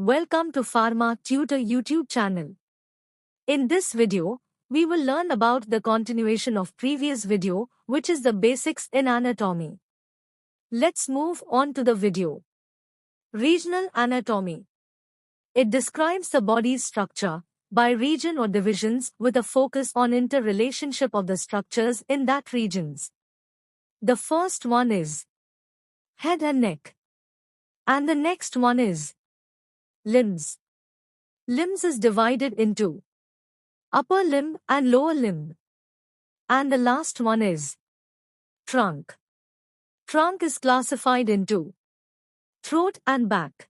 Welcome to Pharma Tutor YouTube channel. In this video, we will learn about the continuation of previous video, which is the basics in anatomy. Let's move on to the video. Regional anatomy. It describes the body's structure by region or divisions with a focus on interrelationship of the structures in that regions. The first one is head and neck. And the next one is limbs. Limbs is divided into upper limb and lower limb. And the last one is trunk. Trunk is classified into throat and back,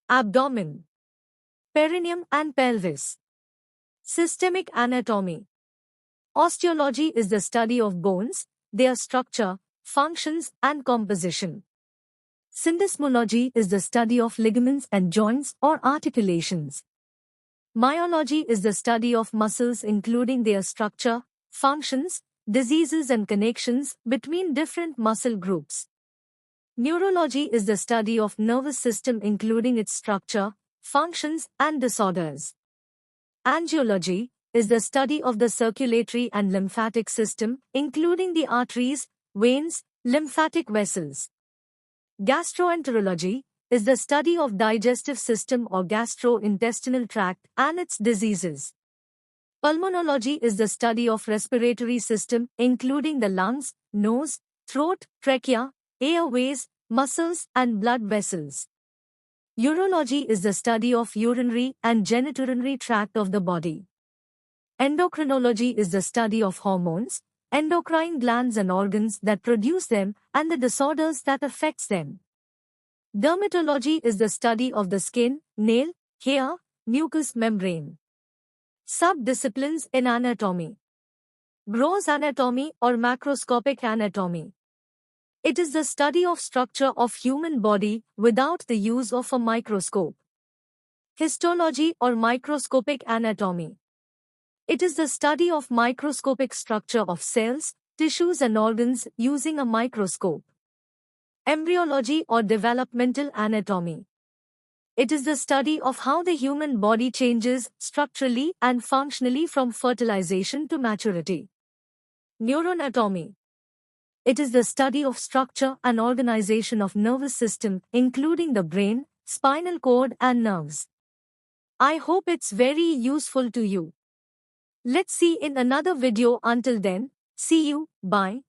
abdomen, perineum and pelvis. Systemic anatomy. Osteology is the study of bones, their structure, functions and composition. Syndesmology is the study of ligaments and joints or articulations. Myology is the study of muscles including their structure, functions, diseases and connections between different muscle groups. Neurology is the study of nervous system including its structure, functions and disorders. Angiology is the study of the circulatory and lymphatic system including the arteries, veins, lymphatic vessels. Gastroenterology is the study of digestive system or gastrointestinal tract and its diseases. Pulmonology is the study of respiratory system including the lungs, nose, throat, trachea, airways, muscles and blood vessels. Urology is the study of urinary and genitourinary tract of the body. Endocrinology is the study of hormones, endocrine glands and organs that produce them and the disorders that affects them. Dermatology is the study of the skin, nail, hair, mucous membrane. Subdisciplines in anatomy. Gross anatomy or macroscopic anatomy. It is the study of structure of human body without the use of a microscope. Histology or microscopic anatomy. It is the study of microscopic structure of cells, tissues and organs using a microscope. Embryology or developmental anatomy. It is the study of how the human body changes structurally and functionally from fertilization to maturity. Neuroanatomy. It is the study of structure and organization of nervous system including the brain, spinal cord and nerves. I hope it's very useful to you. Let's see in another video. Until then, see you, bye.